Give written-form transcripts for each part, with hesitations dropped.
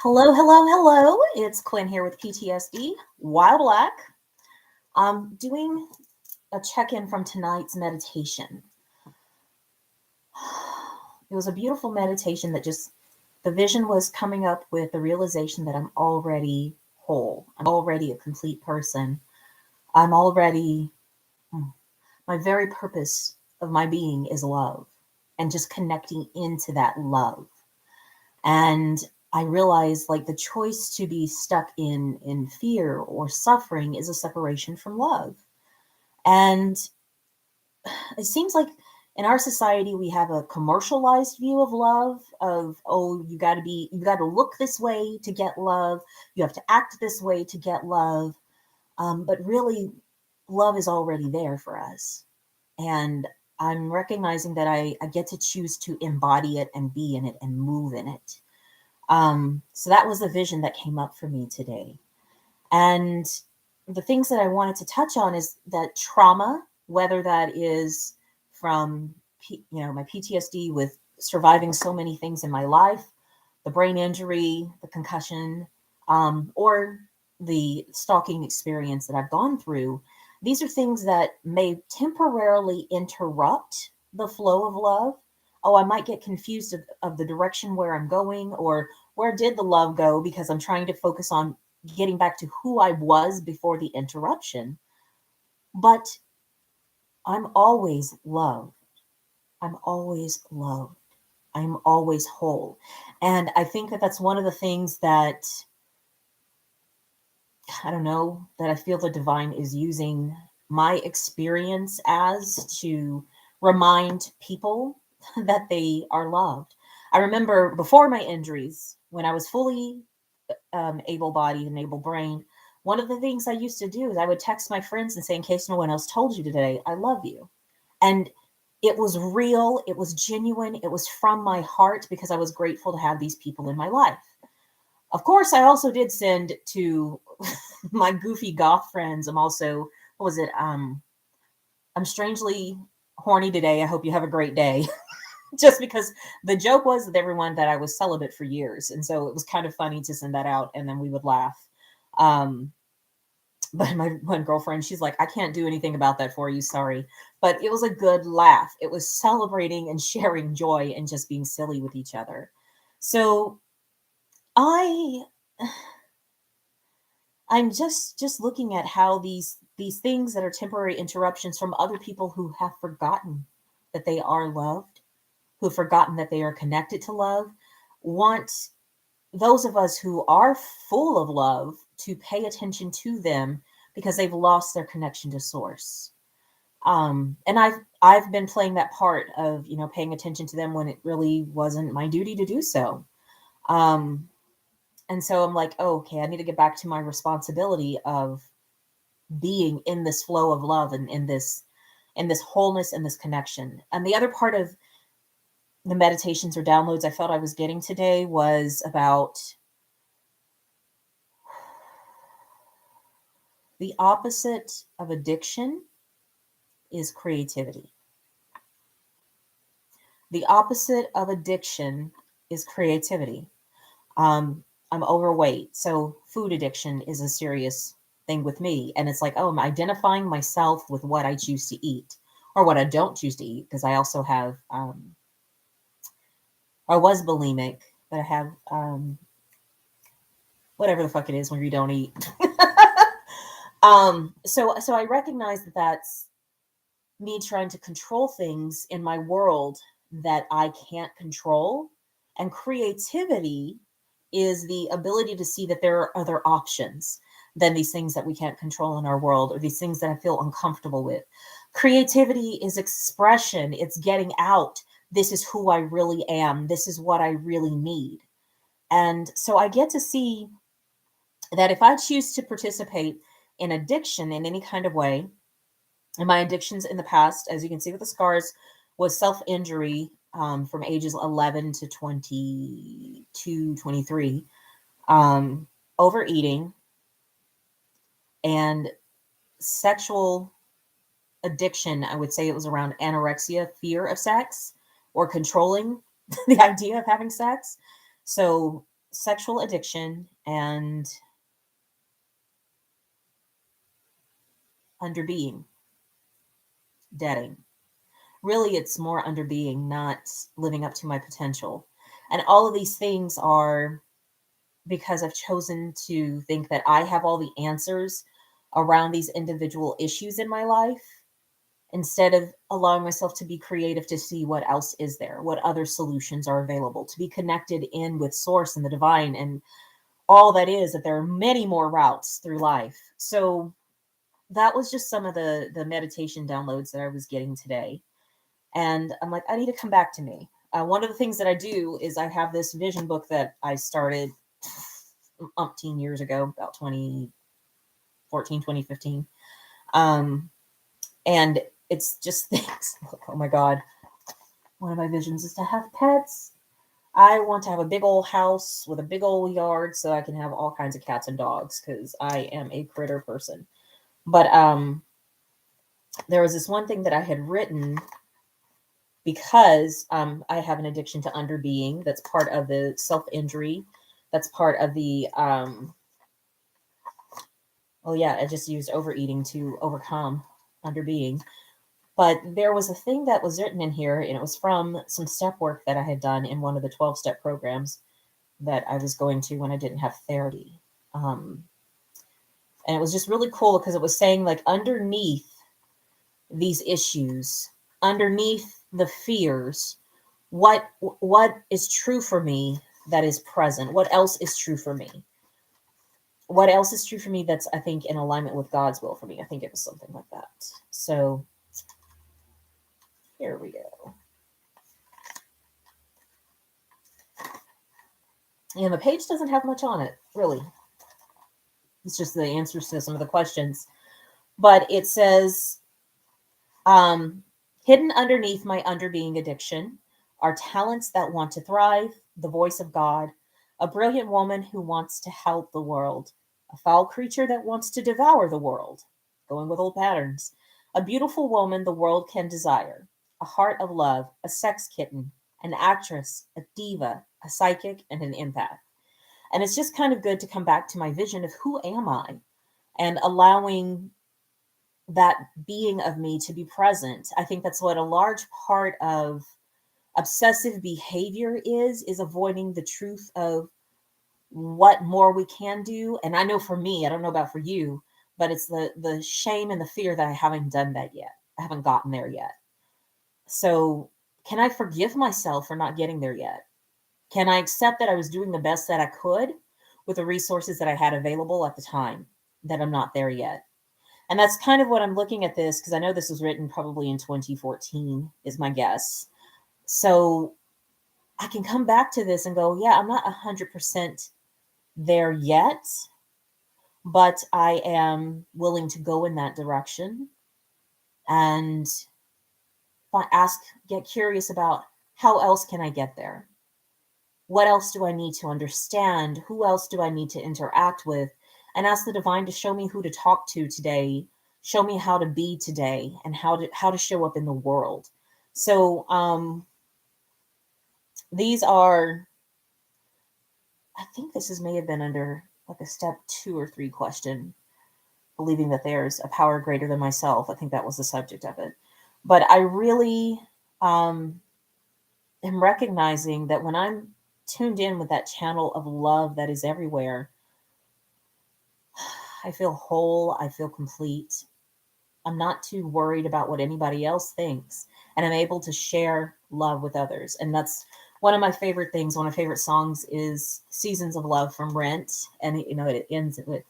Hello, hello, hello. It's Quinn here with PTSD, Wild Black. I'm doing a check in from tonight's meditation. It was a beautiful meditation that just, the vision was coming up with the realization that I'm already whole. I'm already a complete person. I'm already, my very purpose of my being is love and just connecting into that love. And I realized like the choice to be stuck in fear or suffering is a separation from love. And it seems like in our society we have a commercialized view of love of, oh, you got to look this way to get love, you have to act this way to get love. But really love is already there for us. And I'm recognizing that I get to choose to embody it and be in it and move in it. So that was the vision that came up for me today. And the things that I wanted to touch on is that trauma, whether that is from, my PTSD with surviving so many things in my life, the brain injury, the concussion, or the stalking experience that I've gone through. These are things that may temporarily interrupt the flow of love. Oh, I might get confused of the direction where I'm going, or where did the love go, because I'm trying to focus on getting back to who I was before the interruption. But I'm always loved. I'm always loved. I'm always whole. And I think that that's one of the things that, I don't know, that I feel the divine is using my experience as to remind people that they are loved. I remember before my injuries, when I was fully able bodied and able brained, one of the things I used to do is I would text my friends and say, in case no one else told you today, I love you. And it was real, it was genuine, it was from my heart because I was grateful to have these people in my life. Of course, I also did send to my goofy goth friends. I'm also, what was it? I'm strangely horny today. I hope you have a great day. Just because the joke was with everyone that I was celibate for years. And so it was kind of funny to send that out and then we would laugh. Um, but my one girlfriend, she's like, I can't do anything about that for you. Sorry. But it was a good laugh. It was celebrating and sharing joy and just being silly with each other. So I I'm just looking at how these things that are temporary interruptions from other people who have forgotten that they are loved, who've forgotten that they are connected to love, want those of us who are full of love to pay attention to them because they've lost their connection to source. And I've been playing that part of, paying attention to them when it really wasn't my duty to do so. Um, and so I'm like, oh, okay, I need to get back to my responsibility of being in this flow of love and in this wholeness and this connection. And the other part of the meditations or downloads I felt I was getting today was about the opposite of addiction is creativity. The opposite of addiction is creativity. I'm overweight, so food addiction is a serious thing with me. And it's like, oh, I'm identifying myself with what I choose to eat or what I don't choose to eat, because I also have, I was bulimic, but I have whatever the fuck it is when you don't eat. So I recognize that that's me trying to control things in my world that I can't control. And creativity is the ability to see that there are other options than these things that we can't control in our world, or these things that I feel uncomfortable with. Creativity is expression, it's getting out. This is who I really am. This is what I really need. And so I get to see that if I choose to participate in addiction in any kind of way, and my addictions in the past, as you can see with the scars, was self-injury, from ages 11 to 22, 23, overeating, and sexual addiction. I would say it was around anorexia, fear of sex, or controlling the idea of having sex. So sexual addiction and underbeing, deading. Really, it's more underbeing, not living up to my potential. And all of these things are because I've chosen to think that I have all the answers around these individual issues in my life instead of allowing myself to be creative to see what else is there, what other solutions are available, to be connected in with source and the divine and all that is, that there are many more routes through life. So that was just some of the meditation downloads that I was getting today. And I'm like, I need to come back to me. One of the things that I do is I have this vision book that I started umpteen years ago, about 2014, 2015. And it's just things. Oh my God. One of my visions is to have pets. I want to have a big old house with a big old yard so I can have all kinds of cats and dogs because I am a critter person. But there was this one thing that I had written because I have an addiction to underbeing. That's part of the self-injury. That's part of the, oh yeah, I just used overeating to overcome underbeing. But there was a thing that was written in here, and it was from some step work that I had done in one of the 12-step programs that I was going to when I didn't have therapy. And it was just really cool because it was saying, like, underneath these issues, underneath the fears, what is true for me that is present? What else is true for me? What else is true for me that's, I think, in alignment with God's will for me? I think it was something like that. So here we go. And the page doesn't have much on it, really. It's just the answers to some of the questions. But it says, hidden underneath my underbeing addiction are talents that want to thrive, the voice of God, a brilliant woman who wants to help the world, a foul creature that wants to devour the world, going with old patterns, a beautiful woman the world can desire, a heart of love, a sex kitten, an actress, a diva, a psychic, and an empath. And it's just kind of good to come back to my vision of who am I and allowing that being of me to be present. I think that's what a large part of obsessive behavior is avoiding the truth of what more we can do. And I know for me, I don't know about for you, but it's the shame and the fear that I haven't done that yet. I haven't gotten there yet. So can I forgive myself for not getting there yet? Can I accept that I was doing the best that I could with the resources that I had available at the time, that I'm not there yet? And that's kind of what I'm looking at this, because I know this was written probably in 2014, is my guess. So I can come back to this and go, yeah, I'm not 100% there yet, but I am willing to go in that direction and get curious about how else can I get there? What else do I need to understand? Who else do I need to interact with? And ask the divine to show me who to talk to today, show me how to be today, and how to show up in the world. So these are, I think this may have been under like a step 2 or 3 question, believing that there's a power greater than myself. I think that was the subject of it. But I really am recognizing that when I'm tuned in with that channel of love that is everywhere, I feel whole. I feel complete. I'm not too worried about what anybody else thinks. And I'm able to share love with others. And that's one of my favorite things. One of my favorite songs is Seasons of Love from Rent. And, it ends with,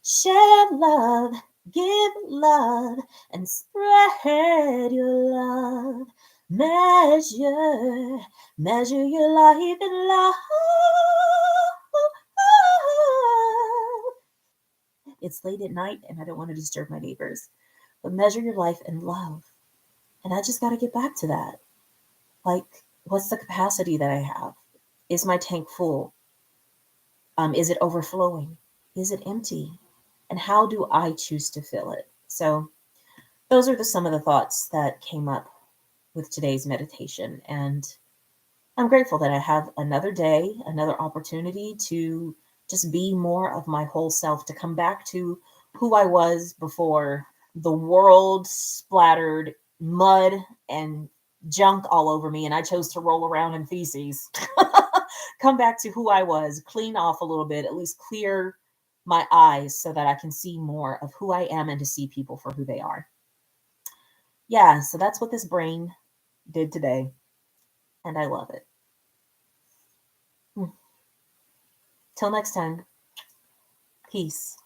share love, give love, and spread your love. Measure your life in love. It's late at night and I don't want to disturb my neighbors. But measure your life in love. And I just got to get back to that. Like, what's the capacity that I have? Is my tank full? Is it overflowing? Is it empty? And how do I choose to fill it? So those are some of the thoughts that came up with today's meditation. And I'm grateful that I have another day, another opportunity to just be more of my whole self, to come back to who I was before the world splattered mud and junk all over me and I chose to roll around in feces. Come back to who I was, clean off a little bit, at least clear my eyes so that I can see more of who I am and to see people for who they are. Yeah, so that's what this brain did today, and I love it. Till next time, peace.